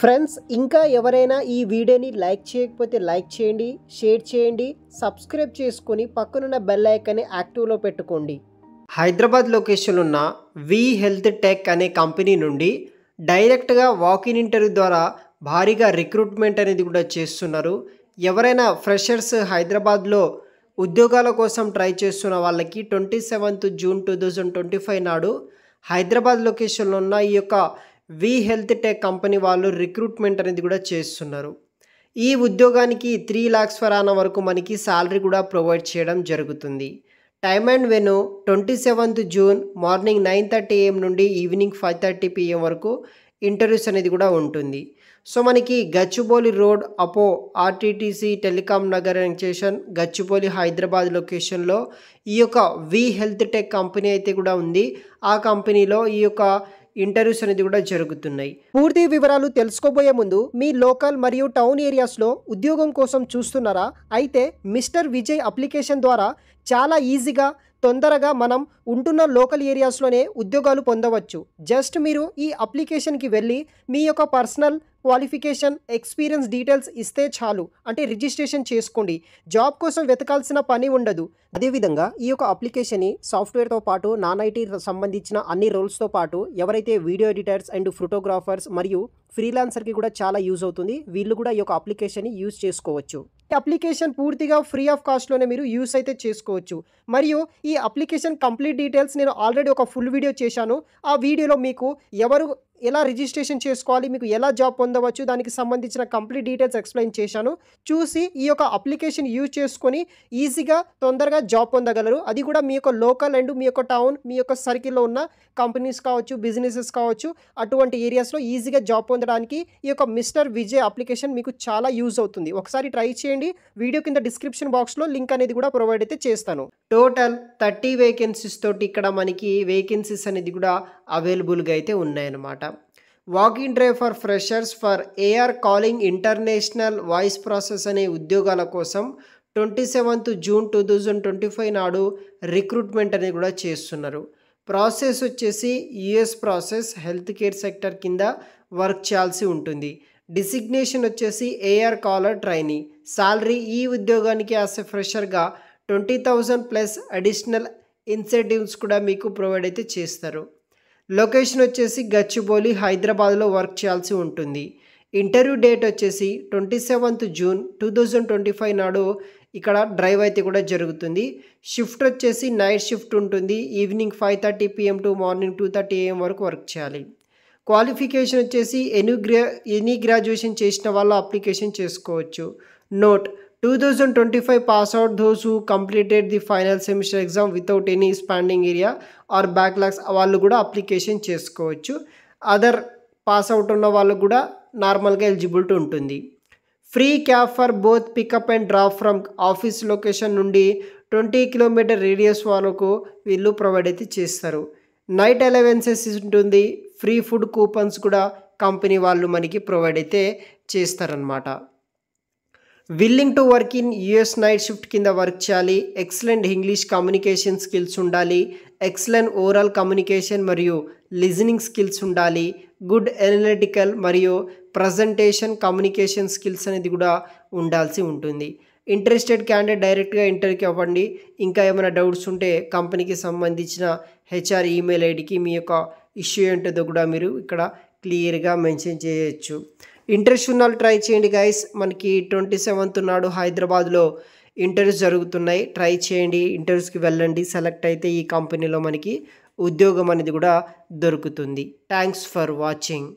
Friends ఇంకా ఎవరైనా ఈ వీడియోని లైక్ చేయకపోతే లైక్ చేయండి, షేర్ చేయండి, సబ్స్క్రైబ్ చేసుకొని పక్కనున్న బెల్ ఐకాన్ని యాక్టివ్లో పెట్టుకోండి. హైదరాబాద్ లొకేషన్ ఉన్న వి హెల్త్ టెక్ అనే కంపెనీ నుండి డైరెక్ట్గా వాకిన్ ఇంటర్వ్యూ ద్వారా భారీగా రిక్రూట్మెంట్ అనేది కూడా చేస్తున్నారు. ఎవరైనా ఫ్రెషర్స్ హైదరాబాద్లో ఉద్యోగాల కోసం ట్రై చేస్తున్న వాళ్ళకి 27 జూన్ 2025 నాడు హైదరాబాద్ లొకేషన్లో ఉన్న ఈ యొక్క వి హెల్త్ టెక్ కంపెనీ వాళ్ళు రిక్రూట్మెంట్ అనేది కూడా చేస్తున్నారు. ఈ ఉద్యోగానికి 3 lakhs per annum వరకు మనకి శాలరీ కూడా ప్రొవైడ్ చేయడం జరుగుతుంది. Time and venue 27th June morning 9:30 AM నుండి ఈవినింగ్ 5:30 PM వరకు ఇంటర్వ్యూస్ అనేది కూడా ఉంటుంది. సో మనకి Gachibowli road opp RTTC telecom Nagar station Gachibowli Hyderabad లొకేషన్లో ఈ యొక్క వి హెల్త్ టెక్ కంపెనీ అయితే కూడా ఉంది. ఆ కంపెనీలో ఈ యొక్క ఇంటర్వ్యూస్ అనేది కూడా జరుగుతున్నాయి. పూర్తి వివరాలు తెలుసుకోబోయే ముందు మీ లోకల్ మరియు టౌన్ ఏరియాస్లో ఉద్యోగం కోసం చూస్తున్నారా? అయితే మిస్టర్ విజయ్ అప్లికేషన్ ద్వారా చాలా ఈజీగా తొందరగా మనం ఉంటున్న లోకల్ ఏరియాస్లోనే ఉద్యోగాలు పొందవచ్చు. జస్ట్ మీరు ఈ అప్లికేషన్కి వెళ్ళి మీ యొక్క పర్సనల్ క్వాలిఫికేషన్, ఎక్స్పీరియన్స్ డీటెయిల్స్ ఇస్తే చాలు. అంటే రిజిస్ట్రేషన్ చేసుకోండి. జాబ్ కోసం వెతకాల్సిన పని ఉండదు. అదేవిధంగా ఈ యొక్క అప్లికేషన్ని సాఫ్ట్వేర్తో పాటు నాన్ ఐటీ సంబంధించిన అన్ని రోల్స్తో పాటు ఎవరైతే వీడియో ఎడిటర్స్ అండ్ ఫోటోగ్రాఫర్స్ మరియు ఫ్రీలాన్సర్కి కూడా చాలా యూజ్ అవుతుంది. వీళ్ళు కూడా ఈ యొక్క అప్లికేషన్ని యూజ్ చేసుకోవచ్చు. ఈ అప్లికేషన్ పూర్తిగా ఫ్రీ ఆఫ్ కాస్ట్లోనే మీరు యూస్ అయితే చేసుకోవచ్చు. మరియు ఈ అప్లికేషన్ కంప్లీట్ డీటెయిల్స్ నేను ఆల్రెడీ ఒక ఫుల్ వీడియో చేశాను. ఆ వీడియోలో మీకు ఎలా రిజిస్ట్రేషన్ చేసుకోవాలి, మీకు ఎలా జాబ్ పొందవచ్చు, దానికి సంబంధించిన కంప్లీట్ డీటెయిల్స్ ఎక్స్ప్లెయిన్ చేశాను. చూసి ఈ యొక్క అప్లికేషన్ యూజ్ చేసుకొని ఈజీగా తొందరగా జాబ్ పొందగలరు. అది కూడా మీ యొక్క లోకల్ అండ్ మీ యొక్క టౌన్, మీ యొక్క సర్కిల్లో ఉన్న కంపెనీస్ కావచ్చు, బిజినెసెస్ కావచ్చు, అటువంటి ఏరియాస్లో ఈజీగా జాబ్ పొందడానికి ఈ యొక్క మిస్టర్ విజయ్ అప్లికేషన్ మీకు చాలా యూజ్ అవుతుంది. ఒకసారి ట్రై చేయండి. వీడియో కింద డిస్క్రిప్షన్ బాక్స్లో లింక్ అనేది కూడా ప్రొవైడ్ అయితే చేస్తాను. టోటల్ 30 వేకెన్సీస్ తోటి ఇక్కడ మనకి వేకెన్సీస్ అనేది కూడా అవైలబుల్గా అయితే ఉన్నాయన్నమాట. Walk in drive for freshers for AR calling international voice process అనే ఉద్యోగాల కోసం 27th జూన్ 2025 నాడు రిక్రూట్మెంట్ అనేది కూడా చేస్తున్నారు. ప్రాసెస్ వచ్చేసి US process health care sector కింద వర్క్ చేయాల్సి ఉంటుంది. డిసిగ్నేషన్ వచ్చేసి ఏఆర్ కాలర్ ట్రైనీ. శాలరీ ఈ ఉద్యోగానికి యాజ్ ఎ ఫ్రెషర్గా 20,000 ప్లస్ అడిషనల్ ఇన్సెంటివ్స్ కూడా మీకు ప్రొవైడ్ అయితే చేస్తారు. లొకేషన్ వచ్చేసి గచ్చిబౌలి హైదరాబాద్లో వర్క్ చేయాల్సి ఉంటుంది. ఇంటర్వ్యూ డేట్ వచ్చేసి 27th జూన్ 2025 నాడు ఇక్కడ డ్రైవ్ అయితే కూడా జరుగుతుంది. షిఫ్ట్ వచ్చేసి నైట్ షిఫ్ట్ ఉంటుంది. Evening 5:30 PM to morning 2:30 AM వరకు వర్క్ చేయాలి. క్వాలిఫికేషన్ వచ్చేసి ఎనీ గ్రాడ్యుయేషన్ చేసిన వాళ్ళు అప్లికేషన్ చేసుకోవచ్చు. Note 2025 pass out those who completed the final semester exam without any standing arrear or backlogs వాళ్ళు కూడా అప్లికేషన్ చేసుకోవచ్చు. అదర్ పాస్ అవుట్ ఉన్న వాళ్ళు కూడా నార్మల్గా ఎలిజిబిలిటీ ఉంటుంది. Free cab for both pickup and drop from office location నుండి 20 km radius వరకు వీళ్ళు ప్రొవైడ్ అయితే చేస్తారు. నైట్ అలవెన్సెస్ ఉంటుంది. ఫ్రీ ఫుడ్ కూపన్స్ కూడా కంపెనీ వాళ్ళు మనకి ప్రొవైడ్ అయితే చేస్తారనమాట. Willing to work in US night shift కింద వర్క్ చేయాలి. ఎక్సలెంట్ ఇంగ్లీష్ కమ్యూనికేషన్ స్కిల్స్ ఉండాలి. ఎక్సలెంట్ ఓరల్ కమ్యూనికేషన్ మరియు లిజనింగ్ స్కిల్స్ ఉండాలి. గుడ్ అనలిటికల్ మరియు ప్రజెంటేషన్ కమ్యూనికేషన్ స్కిల్స్ అనేది కూడా ఉండాల్సి ఉంటుంది. ఇంట్రెస్టెడ్ క్యాండిడేట్ డైరెక్ట్గా ఇంటర్వ్యూకి అవ్వండి. ఇంకా ఏమైనా డౌట్స్ ఉంటే కంపెనీకి సంబంధించిన HR ఈమెయిల్ ఐడికి మీ యొక్క ఇష్యూ ఏంటో కూడా మీరు ఇక్కడ క్లియర్గా మెన్షన్ చేయొచ్చు. ఇంట్రెస్ట్ ఉన్న వాళ్ళు ట్రై చేయండి గైస్. మనకి 27th నాడు హైదరాబాద్లో ఇంటర్వ్యూస్ జరుగుతున్నాయి. ట్రై చేయండి, ఇంటర్వ్యూస్కి వెళ్ళండి. సెలెక్ట్ అయితే ఈ కంపెనీలో మనకి ఉద్యోగం అనేది కూడా దొరుకుతుంది. Thanks for watching.